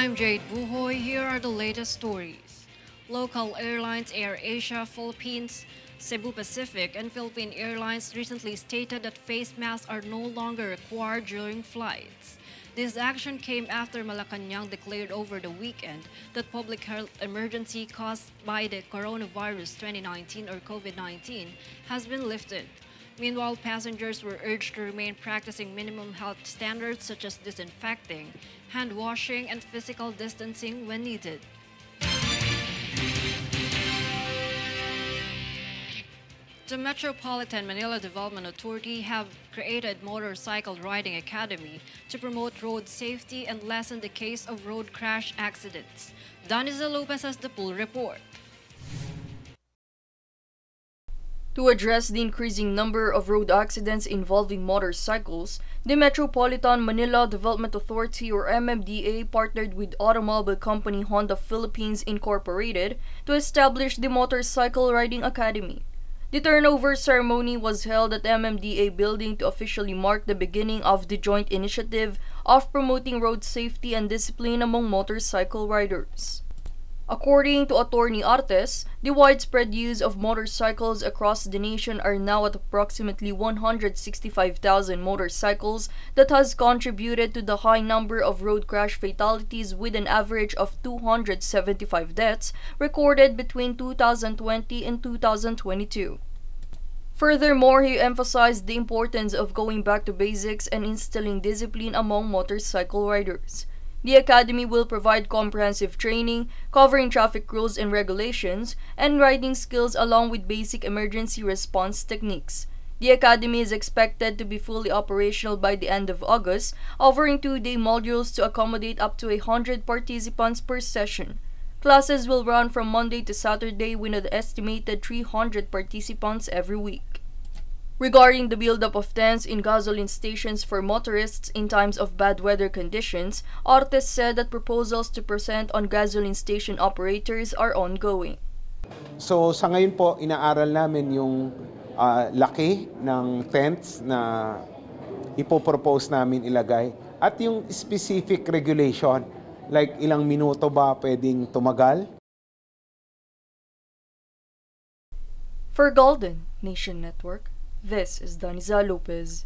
I'm Jade Buhoy. Here are the latest stories. Local airlines AirAsia Philippines, Cebu Pacific, and Philippine Airlines recently stated that face masks are no longer required during flights. This action came after Malacanang declared over the weekend that public health emergency caused by the coronavirus 2019 or COVID-19 has been lifted. Meanwhile, passengers were urged to remain practicing minimum health standards such as disinfecting, hand washing, and physical distancing when needed. The Metropolitan Manila Development Authority have created Motorcycle Riding Academy to promote road safety and lessen the case of road crash accidents. Daniza Lopez has the full report. To address the increasing number of road accidents involving motorcycles, the Metropolitan Manila Development Authority or MMDA partnered with automobile company Honda Philippines Incorporated to establish the Motorcycle Riding Academy. The turnover ceremony was held at MMDA building to officially mark the beginning of the joint initiative of promoting road safety and discipline among motorcycle riders. According to Attorney Artes, the widespread use of motorcycles across the nation are now at approximately 165,000 motorcycles that has contributed to the high number of road crash fatalities with an average of 275 deaths recorded between 2020 and 2022. Furthermore, he emphasized the importance of going back to basics and instilling discipline among motorcycle riders. The Academy will provide comprehensive training covering traffic rules and regulations and riding skills along with basic emergency response techniques. The Academy is expected to be fully operational by the end of August, offering 2-day modules to accommodate up to 100 participants per session. Classes will run from Monday to Saturday with an estimated 300 participants every week. Regarding the buildup of tents in gasoline stations for motorists in times of bad weather conditions, Artes said that proposals to present on gasoline station operators are ongoing. So sa ngayon po, inaaral namin yung laki ng tents na ipopropose namin ilagay at yung specific regulation, like ilang minuto ba pwedeng tumagal. For Golden Nation Network, this is Daniza Lopez.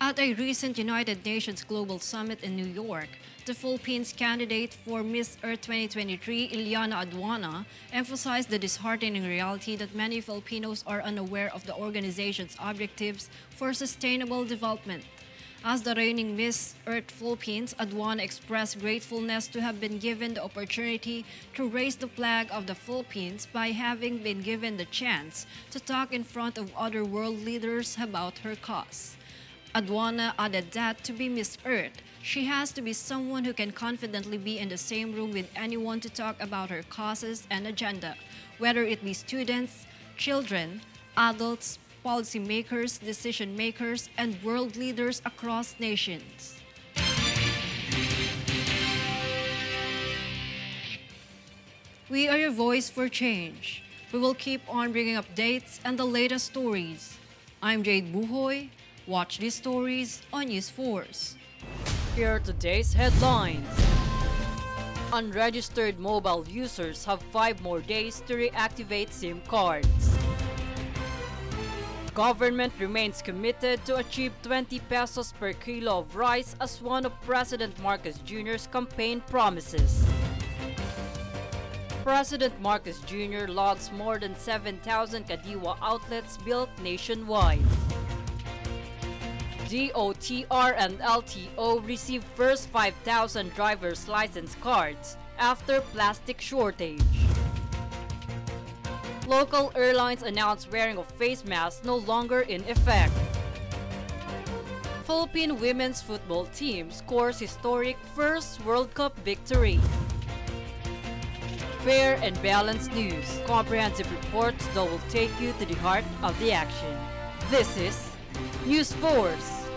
At a recent United Nations Global Summit in New York, the Philippines candidate for Miss Earth 2023, Yllana Aduana, emphasized the disheartening reality that many Filipinos are unaware of the organization's objectives for sustainable development. As the reigning Miss Earth Philippines, Aduana expressed gratefulness to have been given the opportunity to raise the flag of the Philippines by having been given the chance to talk in front of other world leaders about her cause. Aduana added that to be Miss Earth, she has to be someone who can confidently be in the same room with anyone to talk about her causes and agenda, whether it be students, children, adults, policymakers, decision makers, and world leaders across nations. We are your voice for change. We will keep on bringing updates and the latest stories. I'm Jade Buhoy. Watch these stories on Newsforce. Here are today's headlines. Unregistered mobile users have 5 more days to reactivate SIM cards. Government remains committed to achieve 20 pesos per kilo of rice as one of President Marcos Jr.'s campaign promises. President Marcos Jr. logs more than 7,000 Kadiwa outlets built nationwide. DOTr and LTO receive first 5,000 driver's license cards after plastic shortage. Local airlines announced wearing of face masks no longer in effect. Philippine women's football team scores historic first World Cup victory. Fair and balanced news. Comprehensive reports that will take you to the heart of the action. This is Newsforce.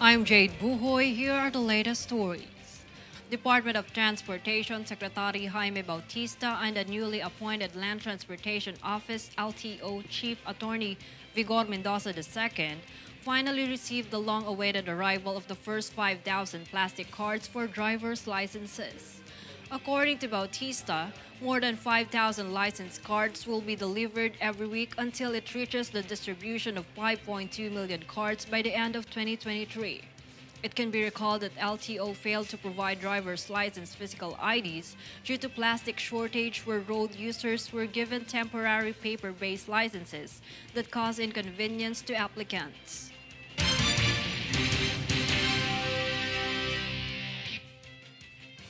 I'm Jade Buhoy. Here are the latest stories. Department of Transportation Secretary Jaime Bautista and the newly appointed Land Transportation Office LTO Chief Attorney Vigor Mendoza II finally received the long-awaited arrival of the first 5,000 plastic cards for driver's licenses. According to Bautista, more than 5,000 license cards will be delivered every week until it reaches the distribution of 5.2 million cards by the end of 2023. It can be recalled that LTO failed to provide driver's license physical IDs due to plastic shortage where road users were given temporary paper-based licenses that cause inconvenience to applicants.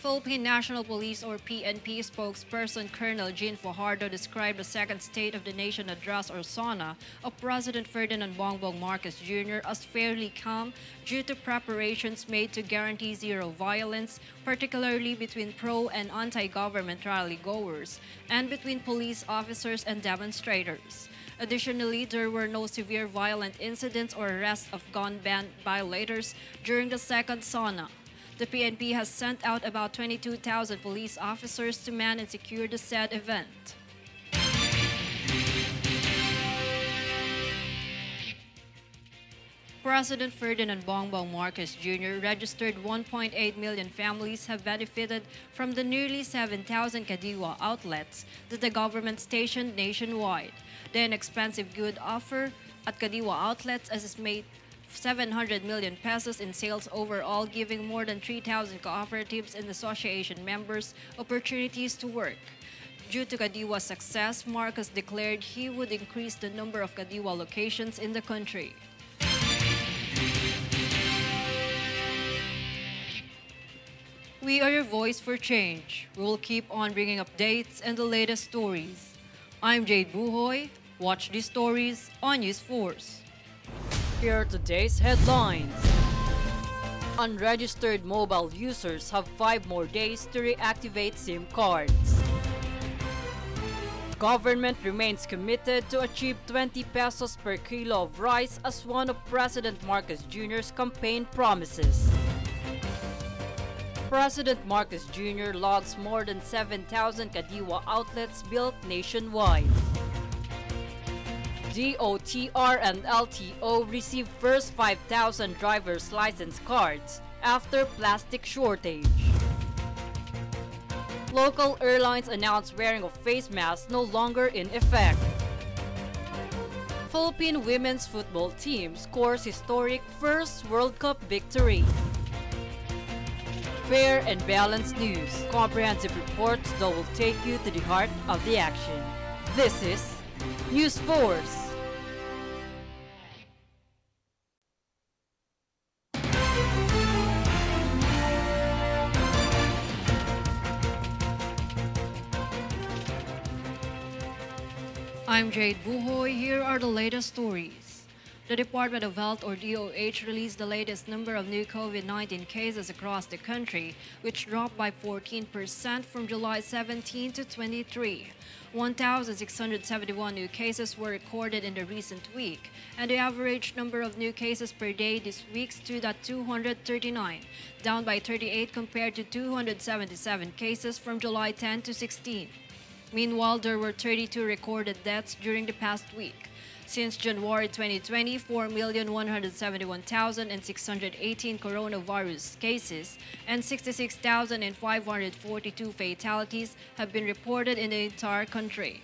Philippine National Police or PNP spokesperson Colonel Jean Fajardo described the Second State of the Nation Address or SONA of President Ferdinand Bongbong Marcos Jr. as fairly calm due to preparations made to guarantee zero violence, particularly between pro- and anti-government rally-goers and between police officers and demonstrators. Additionally, there were no severe violent incidents or arrests of gun ban violators during the second SONA. The PNP has sent out about 22,000 police officers to man and secure the said event. President Ferdinand Bongbong Marcos Jr. registered 1.8 million families have benefited from the nearly 7,000 Kadiwa outlets that the government stationed nationwide. The inexpensive good offer at Kadiwa outlets has made 700 million pesos in sales overall, giving more than 3,000 cooperatives and association members opportunities to work. Due to Kadiwa's success, Marcos declared he would increase the number of Kadiwa locations in the country. We are your voice for change. We will keep on bringing updates and the latest stories. I'm Jade Buhoy. Watch these stories on Newsforce. Here are today's headlines. Unregistered mobile users have 5 more days to reactivate SIM cards. Government remains committed to achieve 20 pesos per kilo of rice as one of President Marcos Jr.'s campaign promises. President Marcos Jr. logs more than 7,000 Kadiwa outlets built nationwide. DOTr and LTO receive first 5,000 driver's license cards after plastic shortage. Local airlines announced wearing of face masks no longer in effect. Philippine women's football team scores historic first World Cup victory. Fair and balanced news. Comprehensive reports that will take you to the heart of the action. This is Newsforce. I'm Jade Buhoy. Here are the latest stories. The Department of Health or DOH released the latest number of new COVID-19 cases across the country, which dropped by 14% from July 17 to 23. 1,671 new cases were recorded in the recent week, and the average number of new cases per day this week stood at 239, down by 38 compared to 277 cases from July 10 to 16. Meanwhile, there were 32 recorded deaths during the past week. Since January 2020, 4,171,618 coronavirus cases and 66,542 fatalities have been reported in the entire country.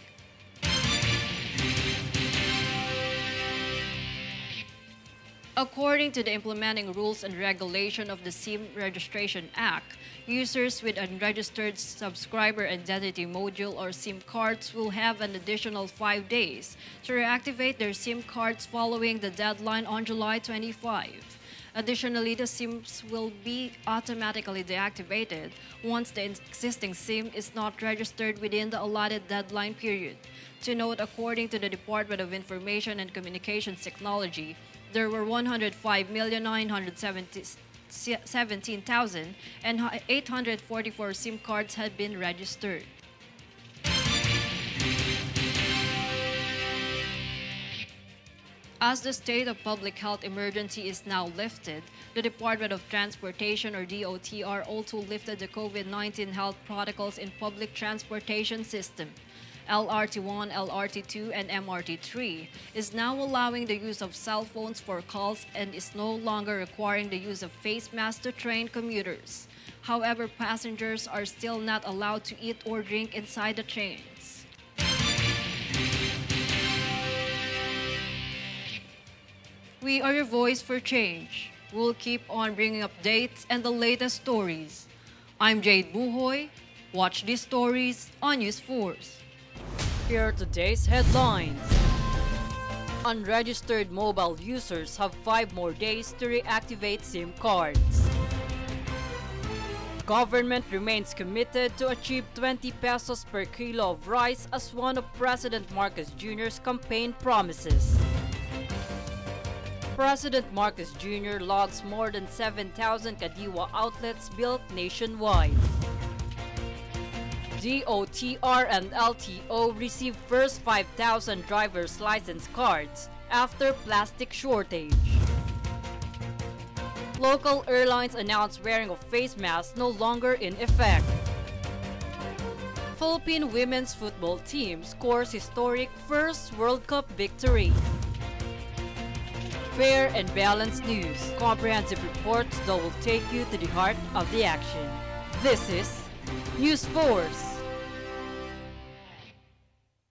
According to the implementing rules and regulation of the SIM Registration Act, users with unregistered subscriber identity module or SIM cards will have an additional 5 days to reactivate their SIM cards following the deadline on July 25. Additionally, the SIMs will be automatically deactivated once the existing SIM is not registered within the allotted deadline period. To note, according to the Department of Information and Communications Technology, there were 105,917,844 SIM cards had been registered. As the state of public health emergency is now lifted, the Department of Transportation, or DOTr, also lifted the COVID-19 health protocols in public transportation system. LRT1, LRT2, and MRT3 is now allowing the use of cell phones for calls and is no longer requiring the use of face masks to train commuters. However, passengers are still not allowed to eat or drink inside the trains. We are your voice for change. We'll keep on bringing updates and the latest stories. I'm Jade Buhoy. Watch these stories on Newsforce. Here are today's headlines. Unregistered mobile users have 5 more days to reactivate SIM cards. Government remains committed to achieve 20 pesos per kilo of rice as one of President Marcos Jr.'s campaign promises. President Marcos Jr. logs more than 7,000 Kadiwa outlets built nationwide. DOTr and LTO receive first 5,000 driver's license cards after plastic shortage. Local airlines announced wearing of face masks no longer in effect. Philippine women's football team scores historic first World Cup victory. Fair and balanced news, comprehensive reports that will take you to the heart of the action. This is Newsforce.